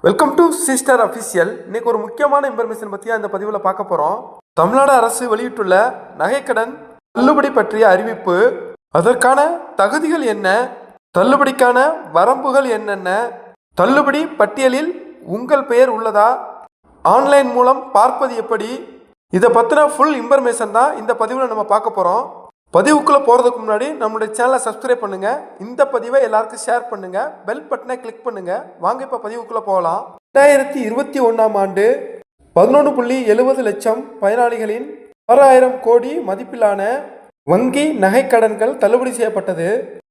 Welcome to sister official. இன்னைக்கு ஒரு முக்கியமான இன்ஃபர்மேஷன் பற்றியா இந்த பதிவில் பார்க்க போகிறோம். தமிழ்நாடு அரசு வெளியிட்டுள்ள நகைக்கடன் தள்ளுபடி பற்றிய அறிவிப்பு, அதற்கான தகுதிகள் என்ன, தள்ளுபடிக்கான வரம்புகள் என்னென்ன, தள்ளுபடி பட்டியலில் உங்கள் பெயர் உள்ளதா, ஆன்லைன் மூலம் பார்ப்பது எப்படி, இதை பற்றின ஃபுல் இன்ஃபர்மேஷன் தான் இந்த பதிவில் நம்ம பார்க்க போகிறோம். பதிவுக்குள்ளே போகிறதுக்கு முன்னாடி நம்மளுடைய சேனலை சப்ஸ்கிரைப் பண்ணுங்கள், இந்த பதிவை எல்லாருக்கும் ஷேர் பண்ணுங்கள், பெல் பட்டனை கிளிக் பண்ணுங்கள். வாங்க இப்போ பதிவுக்குள்ளே போகலாம். 2021ஆம் ஆண்டு 11.70 லட்சம் பயனாளிகளின் 6000 கோடி மதிப்பிலான வங்கி நகைக்கடன்கள் தள்ளுபடி செய்யப்பட்டது.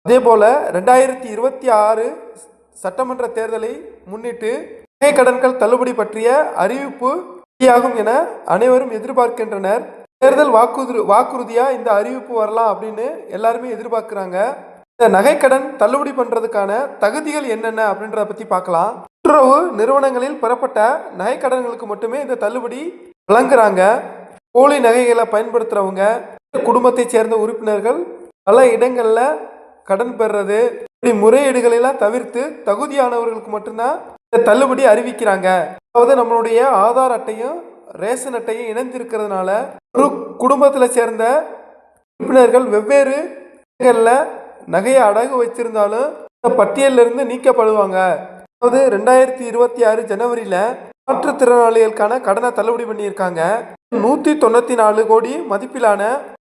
அதேபோல் 2026 சட்டமன்ற தேர்தலை முன்னிட்டு நகைக்கடன்கள் தள்ளுபடி பற்றிய அறிவிப்பு வெளியாகும் என அனைவரும் எதிர்பார்க்கின்றனர். தேர்தல் வாக்குறுதியாக இந்த அறிவிப்பு வரலாம் அப்படின்னு எல்லாருமே எதிர்பார்க்குறாங்க. இந்த நகைக்கடன் தள்ளுபடி பண்ணுறதுக்கான தகுதிகள் என்னென்ன அப்படின்றத பற்றி பார்க்கலாம். கூட்டுறவு நிறுவனங்களில் பெறப்பட்ட நகைக்கடன்களுக்கு மட்டுமே இந்த தள்ளுபடி வழங்குறாங்க. போலி நகைகளை பயன்படுத்துகிறவங்க, குடும்பத்தை சேர்ந்த உறுப்பினர்கள் பல இடங்களில் கடன் பெறுறது, இப்படி முறையீடுகளெல்லாம் தவிர்த்து தகுதியானவர்களுக்கு மட்டும்தான் இந்த தள்ளுபடி அறிவிக்கிறாங்க. அதாவது நம்மளுடைய ஆதார் அட்டையும் ரேஷன் அட்டையும் இணைந்திருக்கிறதுனால ஒரு குடும்பத்தில் சேர்ந்த உறுப்பினர்கள் வெவ்வேறு இடங்களில் நகையை அடகு வச்சிருந்தாலும் இந்த பட்டியலிருந்து நீக்கப்படுவாங்க. அதாவது 2026 ஜனவரியில் மாற்றுத்திறனாளிகளுக்கான கடனை தள்ளுபடி பண்ணியிருக்காங்க. 194 கோடி மதிப்பிலான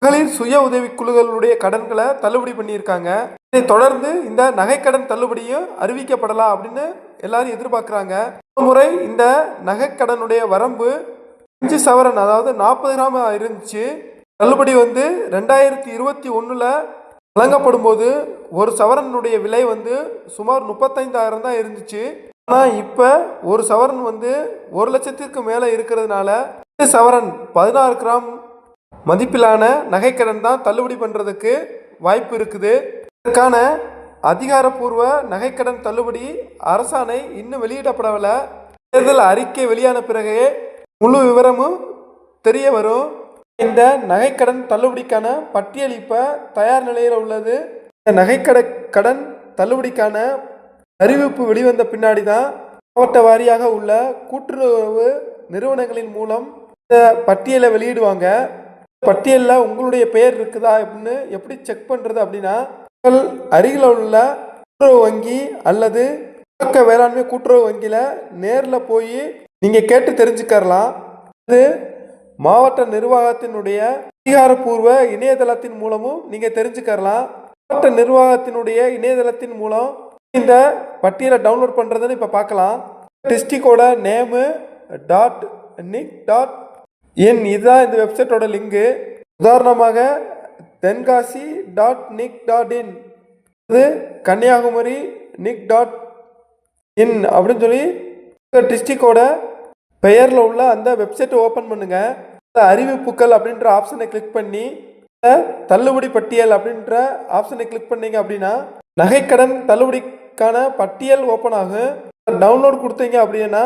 மகளிர் சுய உதவி குழுக்களுடைய கடன்களை தள்ளுபடி பண்ணியிருக்காங்க. இதை தொடர்ந்து இந்த நகைக்கடன் தள்ளுபடியும் அறிவிக்கப்படலாம் அப்படின்னு எல்லாரும் எதிர்பார்க்குறாங்க. முறை இந்த நகைக்கடனுடைய வரம்பு 5 சவரன், அதாவது 40 கிராம் இருந்துச்சு. தள்ளுபடி 2021 வழங்கப்படும் போது ஒரு சவரனுடைய விலை சுமார் 35,000 தான் இருந்துச்சு. ஆனால் இப்போ ஒரு சவரன் 1 லட்சத்திற்கு மேலே இருக்கிறதுனால 2 சவரன் 16 கிராம் மதிப்பிலான நகைக்கடன் தான் தள்ளுபடி பண்ணுறதுக்கு வாய்ப்பு இருக்குது. இதற்கான அதிகாரப்பூர்வ நகைக்கடன் தள்ளுபடி அரசாணை இன்னும் வெளியிடப்படவில்லை. தேர்தல் அறிக்கை வெளியான பிறகே முழு விவரமும் தெரிய வரும். இந்த நகைக்கடன் தள்ளுபடிக்கான பட்டியல் இப்போ தயார் நிலையில் உள்ளது. இந்த நகைக்கடன் தள்ளுபடிக்கான அறிவிப்பு வெளிவந்த பின்னாடி தான் மாவட்ட வாரியாக உள்ள கூட்டுறவு நிறுவனங்களின் மூலம் இந்த பட்டியலை வெளியிடுவாங்க. பட்டியலில் உங்களுடைய பெயர் இருக்குதா அப்படின்னு எப்படி செக் பண்ணுறது அப்படின்னா, உங்கள் அருகில் உள்ள கூட்டுறவு வங்கி அல்லது தொடக்க வேளாண்மை கூட்டுறவு வங்கியில் நேரில் போய் நீங்கள் கேட்டு தெரிஞ்சுக்கலாம். இது மாவட்ட நிர்வாகத்தினுடைய அதிகாரப்பூர்வ இணையதளத்தின் மூலமும் நீங்கள் தெரிஞ்சுக்கலாம். மாவட்ட நிர்வாகத்தினுடைய இணையதளத்தின் மூலம் இந்த பட்டியலை டவுன்லோட் பண்ணுறதுன்னு இப்போ பார்க்கலாம். டிஸ்ட்ரிக்டோட நேமு .nic.in இதுதான் இந்த வெப்சைட்டோட லிங்கு. உதாரணமாக தென்காசி.nic.in, இது கன்னியாகுமரி .nic.in அப்படின்னு சொல்லி டிஸ்ட்ரிக்டோட பெயரில் உள்ள அந்த வெப்சைட்டை ஓப்பன் பண்ணுங்கள். அறிவிப்புகள் அப்படின்ற ஆப்ஷனை கிளிக் பண்ணி தள்ளுபடி பட்டியல் அப்படின்ற ஆப்ஷனை கிளிக் பண்ணீங்க அப்படின்னா நகைக்கடன் தள்ளுபடிக்கான பட்டியல் ஓப்பன் ஆகும். டவுன்லோட் கொடுத்தீங்க அப்படின்னா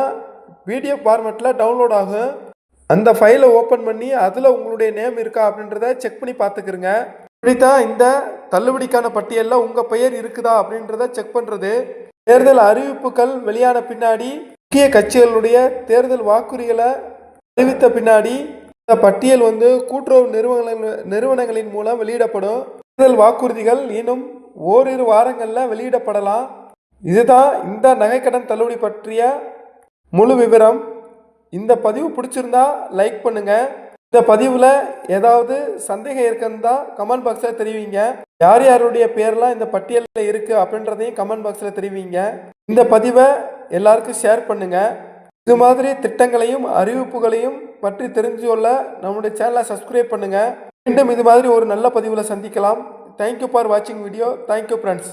வீடியோ ஃபார்மேட்டில் டவுன்லோட் ஆகும். அந்த ஃபைலை ஓப்பன் பண்ணி அதில் உங்களுடைய நேம் இருக்கா அப்படின்றத செக் பண்ணி பார்த்துக்கிறங்க. இப்படித்தான் இந்த தள்ளுபடிக்கான பட்டியலில் உங்கள் பெயர் இருக்குதா அப்படின்றத செக் பண்ணுறது. தேர்தல் அறிவிப்புகள் வெளியான பின்னாடி முக்கிய கட்சிகளுடைய தேர்தல் வாக்குறுதிகளை அறிவித்த பின்னாடி இந்த பட்டியல் கூட்டுறவு நிறுவனங்களின் மூலம் வெளியிடப்படும். தேர்தல் வாக்குறுதிகள் இன்னும் ஓரிரு வாரங்களில் வெளியிடப்படலாம். இதுதான் இந்த நகைக்கடன் தள்ளுபடி பற்றிய முழு விவரம். இந்த பதிவு பிடிச்சிருந்தா லைக் பண்ணுங்கள். இந்த பதிவில் ஏதாவது சந்தேகம் இருக்குன்னு கமெண்ட் பாக்ஸில் தெரிவிங்க. யார் யாருடைய பேர்லாம் இந்த பட்டியலில் இருக்குது அப்படின்றதையும் கமெண்ட் பாக்ஸில் தெரிவிங்க. இந்த பதிவை எல்லாருக்கும் ஷேர் பண்ணுங்கள். இது மாதிரி திட்டங்களையும் அறிவிப்புகளையும் பற்றி தெரிஞ்சு கொள்ள நம்முடைய சேனலை சப்ஸ்கிரைப் பண்ணுங்கள். மீண்டும் இது மாதிரி ஒரு நல்ல பதிவில் சந்திக்கலாம். தேங்க்யூ ஃபார் வாட்சிங் வீடியோ. Thank you friends.